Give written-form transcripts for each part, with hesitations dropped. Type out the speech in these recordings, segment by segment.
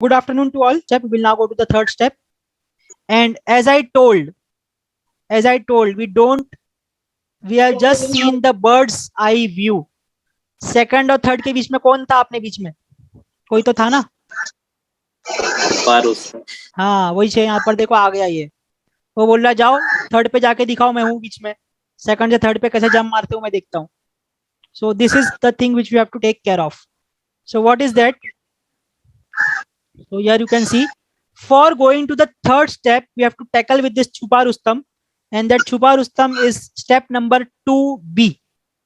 Good afternoon to all. Step. We will now go to the third step. And as I told, we have just seen the bird's eye view. Second और third के बीच में कौन था आपने बीच में? कोई तो था ना? हाँ वही है, यहाँ पर देखो आ गया ये. वो बोल रहा जाओ थर्ड पे जाके दिखाओ, मैं हूँ बीच में. सेकंड से थर्ड पे कैसे जंप मारते हो मैं देखता हूँ. So this is the thing which we have to take care of. So what is that? So here you can see, for going to the third step, we have to tackle with this Chupa Rustam, and that Chupa Rustam is step number 2B.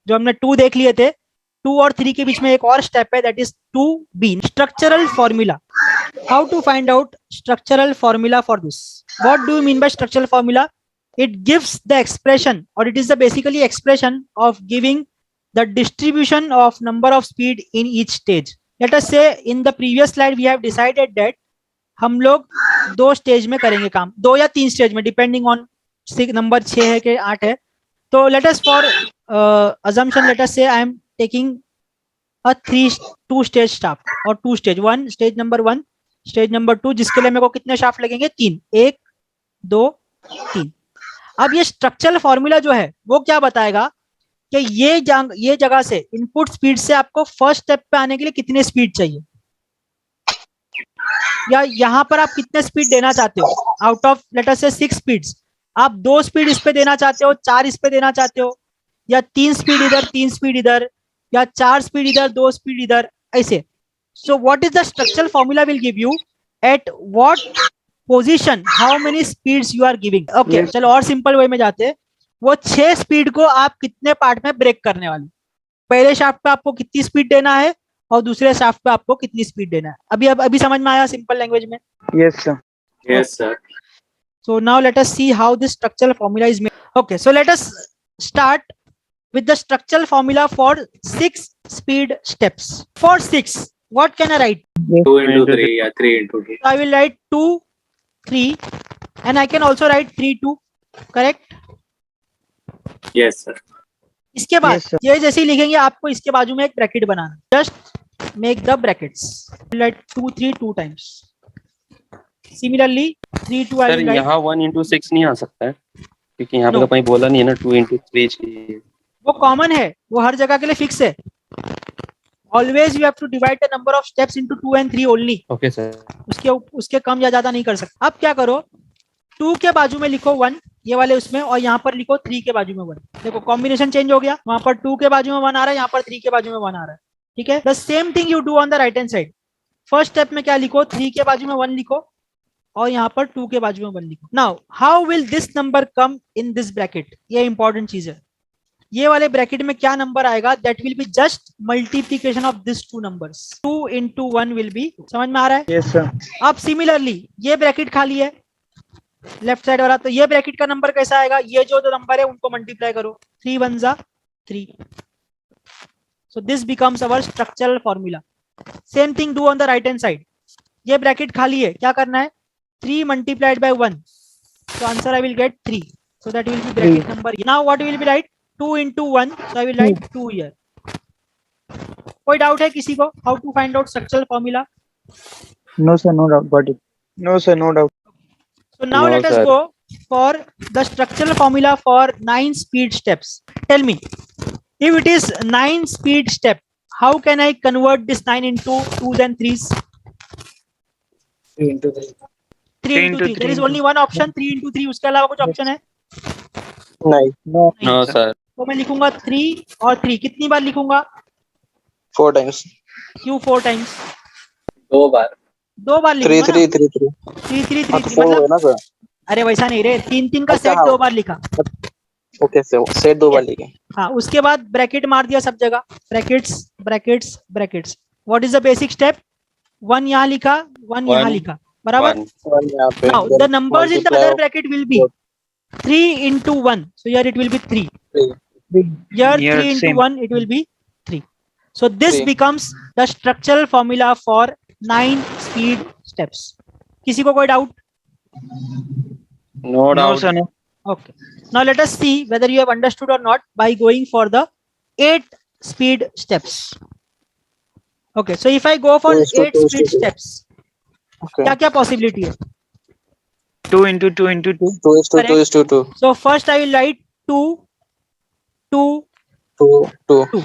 जो हमने 2 देख लिए थे, 2 और 3 के बीच में एक और स्टेप है, that is 2B. Structural formula. How to find out structural formula for this? What do you mean by structural formula? It gives the expression, or it is the basically expression of giving the distribution of number of speed in each stage. Let us say in the previous slide we have decided that हम लोग 2 stage में करेंगे काम, 2 या 3 stage में, depending on number 6 है कि 8 है. तो let us for assumption, let us say I am taking a 2 stage shaft और 2 stage, 1 stage number 1, stage number 2, जिसके लिए मेरे को कितने शाफ्ट लगेंगे? 3, 1 2 3. अब ये स्ट्रक्चरल फॉर्मूला जो है वो क्या बताएगा कि ये जगह से इनपुट स्पीड से आपको फर्स्ट स्टेप पे आने के लिए कितने स्पीड चाहिए, या यहाँ पर आप कितने स्पीड देना चाहते हो. आउट ऑफ लेट अस से 6 स्पीड्स, आप 2 स्पीड इस पे देना चाहते हो, 4 इस पे देना चाहते हो, या 3 स्पीड इधर 3 स्पीड इधर, या 4 स्पीड इधर 2 स्पीड इधर, ऐसे. So what is the structural formula will give you at what position how many speeds you are giving. Okay, चलो और सिंपल वे में जाते हैं. वो 6 स्पीड को आप कितने पार्ट में ब्रेक करने वाले? पहले शाफ्ट पे आपको कितनी स्पीड देना है और दूसरे शाफ्ट पे आपको कितनी स्पीड देना है. अभी समझ में आया सिंपल लैंग्वेज में? Yes, sir. Yes, sir. So now let us see how this structural formula is made. Okay, so let us start with the structural formula for 6 speed steps. For 6, what can I write? 2 into 3, yeah, 3 into 2. So I will write 2, 3, and I can also write 3, 2. Correct? Yes, sir. इसके बाद Yes, sir. ये जैसे ही लिखेंगे आपको इसके बाजू में एक bracket banana. Just make the brackets. Write 2, 3 2 times. Similarly 3, 2 I sir will write. यहाँ 1 into 6 नहीं आ सकता है क्योंकि यहाँ पे No. तो कहीं बोला नहीं है ना 2 into 3 चाहिए. वो कॉमन है, वो हर जगह के लिए फिक्स है. Always you have to divide the number of steps into 2 and 3 only. Okay sir. उसके कम या ज्यादा नहीं कर सकते. अब क्या करो, 2 के बाजू में लिखो 1 ये वाले उसमें, और यहाँ पर लिखो 3 के बाजू में 1. देखो कॉम्बिनेशन चेंज हो गया. वहां पर 2 के बाजू में 1 आ रहा है, यहाँ पर 3 के बाजू में 1 आ रहा है. ठीक है. The same thing you do on the right hand side. First step में क्या लिखो, 3 के बाजू में 1 लिखो और यहाँ पर 2 के बाजू में 1 लिखो. Now how will this number come in this bracket? ये इंपॉर्टेंट चीज है. ये वाले ब्रैकेट में क्या नंबर आएगा? That will be just multiplication of this 2 numbers. 2 into 1 will be. समझ में आ रहा है? Yes, sir. अब सिमिलरली ये ब्रैकेट खाली है लेफ्ट साइड वाला, तो ये ब्रैकेट का नंबर कैसा आएगा? ये जो नंबर है उनको मल्टीप्लाई करो. 3 1 जा 3. So this becomes our structural formula. Same thing do on the right hand side. ये ब्रैकेट खाली है, क्या करना है? 3 multiplied by 1. So answer I will get 3. So that will be bracket number. Now what will be write? 2 into 1. So I will write 2 here. कोई doubt है किसी को? How to find out structural formula? No, sir. No doubt. Got it. No, sir. No doubt. So now No, let us sir. go for the structural formula for 9 speed steps. Tell me, if it is 9 speed step, how can I convert this 9 into 2s and 3s? 3 into 3. 3 into 3. There is only one option, 3 into 3. उसके अलावा कुछ option है? No. No sir. तो मैं लिखूंगा 3 और 3. कितनी बार लिखूंगा? 4 times. क्यों 4 टाइम्स? 2 बार. 2 बार 3 लिखूंगा 3 3 3. 3 3 3 4 है मतलब ना सर? अरे वैसा नहीं रे, 3 3 का अच्छा, सेट हाँ. 2 बार लिखा. Okay sir. सेट 2 बार लिखे. हाँ, उसके बाद ब्रैकेट मार दिया सब जगह. Brackets brackets brackets. What is the basic step? 1 यहाँ लिखा, 1 यहाँ One. लिखा, बराबर. 1. 1 यहाँ पे. Now the numbers in the other bracket will be 3 into 1. So here it will be 3. Here 3 into same. 1 it will be 3. So this 3. becomes the structural formula for 9 speed steps. किसी को कोई doubt? No No, doubt. sir. No. Okay. Now let us see whether you have understood or not by going for the 8 speed steps. Okay. So if I go for Two, 8 two, speed two. steps, Okay. क्या क्या possibility है? 2 into 2 into 2. 2 is to 2 Correct. is to 2. So first I will write 2 2 2 2.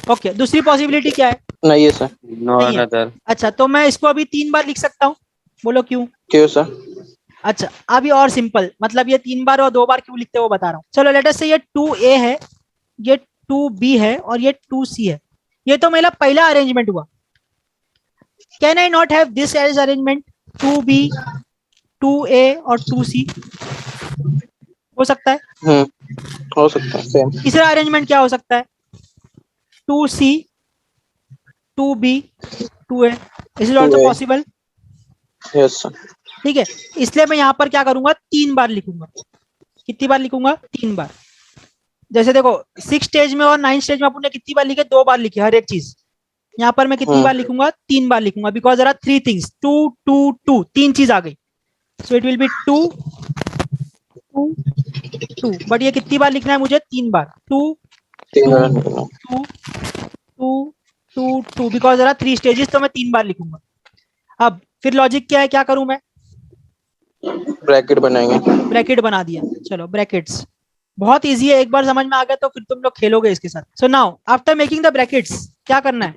Okay, दूसरी possibility क्या है? नहीं है sir. No नहीं है। another. अच्छा, तो मैं इसको अभी 3 बार लिख सकता हूँ, बोलो क्यों? क्यों सर? अच्छा, अभी और सिंपल, मतलब ये 3 बार और 2 बार क्यों लिखते हैं वो बता रहा हूँ। चलो लेट अस से ये 2A है, ये 2B है और ये 2C है। ये तो मेरा पहला अरेंजमेंट हुआ। Can I not have this as arrangement, 2B 2A और 2C? हो सकता है। हो सकता है सेम. तीसरा अरेंजमेंट क्या हो सकता है? 2C 2B 2A, is it also 2A. Possible? Yes sir. ठीक है, इसलिए मैं यहाँ पर क्या करूंगा, 3 बार लिखूंगा। कितनी बार लिखूंगा? 3 बार। जैसे देखो 6 स्टेज में और 9 स्टेज में अपन ने कितनी बार लिखे? 2 बार लिखे हर एक चीज। यहाँ पर मैं कितनी बार लिखूंगा? 3 बार लिखूंगा, बिकॉज देयर आर 3 थिंग्स, 2 2 2, 3 चीज आ गई। So it will be 2 2 2, but ये कितनी बार लिखना है मुझे? 3 बार। 2 3 2 बार लिखना. 2 2 2 2, बिकॉज देयर आर 3 स्टेजेस, तो मैं 3 बार लिखूंगा। अब फिर लॉजिक क्या है, क्या करूं मैं? ब्रैकेट बनाएंगे. ब्रैकेट बना दिया। चलो ब्रैकेट्स बहुत इजी है, एक बार समझ में आ गया तो फिर तुम लोग खेलोगे इसके साथ। So now after making the brackets क्या करना है?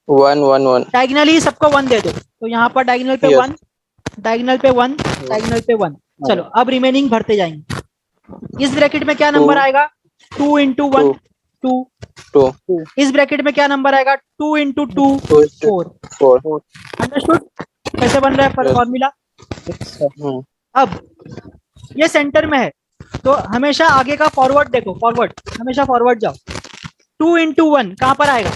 1 1 1. डायगोनली सबको 1 दे दो, तो यहाँ पर डायगोनल पे Yes. 1, डायगोनल पे 1, डायगोनल पे 1। चलो अब रिमेनिंग भरते जाएंगे। इस ब्रैकेट में क्या नंबर आएगा? 2 into 1 2। 2 इस ब्रैकेट में क्या नंबर आएगा? 2 into 2 4। 4. अंडरस्टूड? कैसे बन रहा है Yes. फॉर्मूला? अब ये सेंटर में है, तो हमेशा आगे का फॉरवर्ड देखो, फॉरवर्ड, हमेशा फॉरवर्ड जाओ। 2 into 1 कहाँ पर आएगा?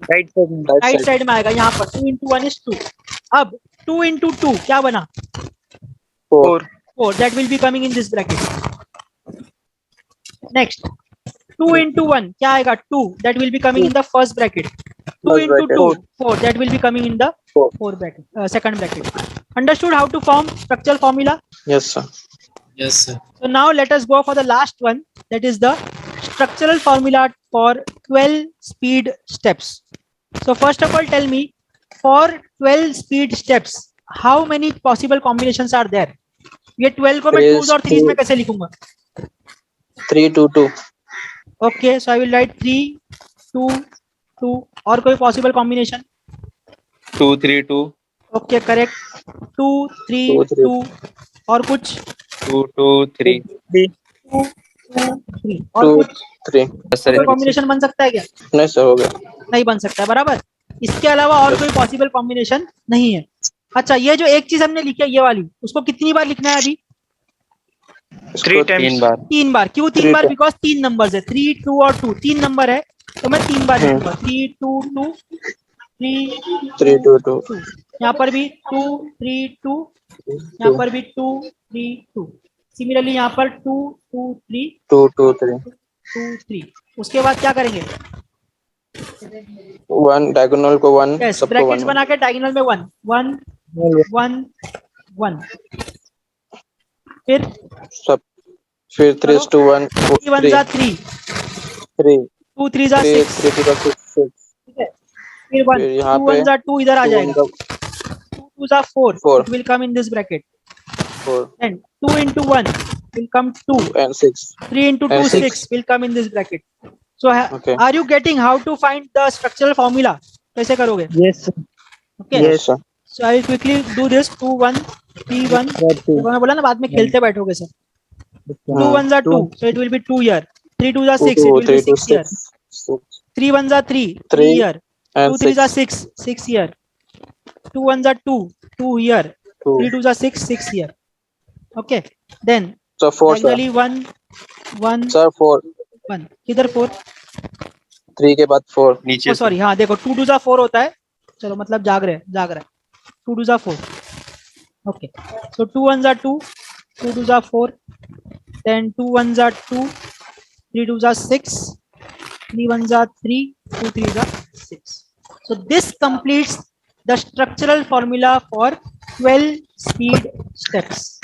Right side. राइट साइड में आएगा, यहाँ पर 2 into 1 is 2। अब 2 into 2 क्या बना? 4. 4, that will be coming in this bracket. Next 2 into 1 क्या आएगा? 2, that will be coming in the first bracket. 2 into 2 4, that will be coming in the fourth bracket, second bracket. Understood how to form structural formula? Yes sir. Yes, sir. So now let us go for the last one, that is the structural formula for 12 speed steps. So first of all tell me, for 12 speed steps how many possible combinations are there? ये 12 को मैं 2s और 3s में कैसे लिखूंगा? 3 2 2. Okay, so I will write 3 2 2। और कोई possible combination? 2 3 2. Okay, correct। 2 3 2 3. 2 और कुछ? 2 2 3. 2 2 3 और 2 कुछ? 3. बस सर कोई कॉम्बिनेशन बन सकता है क्या? नहीं सर, हो गया. नहीं बन सकता है, बराबर। इसके अलावा और कोई पॉसिबल कॉम्बिनेशन नहीं है। अच्छा, ये जो एक चीज हमने लिखी है ये वाली, उसको कितनी बार लिखना है अभी? 3 times. 3 बार. 3 बार। क्यों 3 बार? बिकॉज 3 नंबर्स है, 3 2 और 2, 3 नंबर है, तो मैं 3 बार लिखूंगा। 3 2 2 3 3 2 2. 2। यहाँ पर भी 2 3 2, यहाँ पर भी 2 3 2। सिमिलरली यहाँ पर 2 2 3 2 2 3. 2 3। उसके बाद क्या करेंगे? 1 डायगोनल को 1. यस, सबको ब्रैकेट्स 1. बना के डायगोनल में 1 1 1 1। फिर सब. फिर 3 to 1. 3 1 जा 3, 3 2 3 जा 3 6, 3 to 6. ठीक है। फिर 1 फिर यहाँ 2 पे 1 जा 2 इधर आ 2 जाएगा, 2 2 जा 4, 4. it will come in this bracket, 4 and 2 into 1 will come 2, and 6. 3 into 2 And 6 will come in this bracket. So Okay. are you getting how to find the structural formula? कैसे करोगे? Yes sir. Okay, Yes sir. so I will quickly do this। 2 1 3 1, मैं बोला ना बाद में खेलते बैठोगे sir. 2 1 जा 2, so it will be 2 here। 3 2 जा 6, it will be 6 here। 3 1 जा 3 3 here। 2 3 जा 6 6 here। 2 1 जा 2 2 here। 3 2 जा 6 6 here। Okay, then So 4 sir. diagonally 1 1 Sir 4. 1, किधर 4? 3 के बाद 4. नीचे सॉरी, हाँ देखो 2 2 जा 4 होता है, चलो मतलब जाग रहे 2 2 जा 4। ओके, सो 2 1 जा 2, 2 2 जा 4, then 2 1 जा 2, 3 2 जा 6, 3 1 जा 3, 2 3 जा 6। So this completes the structural formula for 12 speed steps.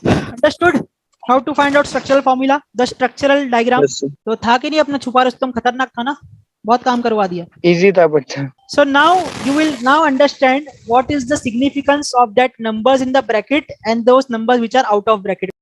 Understood how to find out structural formula, the structural diagram? Yes sir. तो था कि नहीं अपना छुपा रुस्तम खतरनाक था ना, बहुत काम करवा दिया. इजी था बच्चा. So now you will now understand what is the significance of that numbers in the bracket and those numbers which are out of bracket.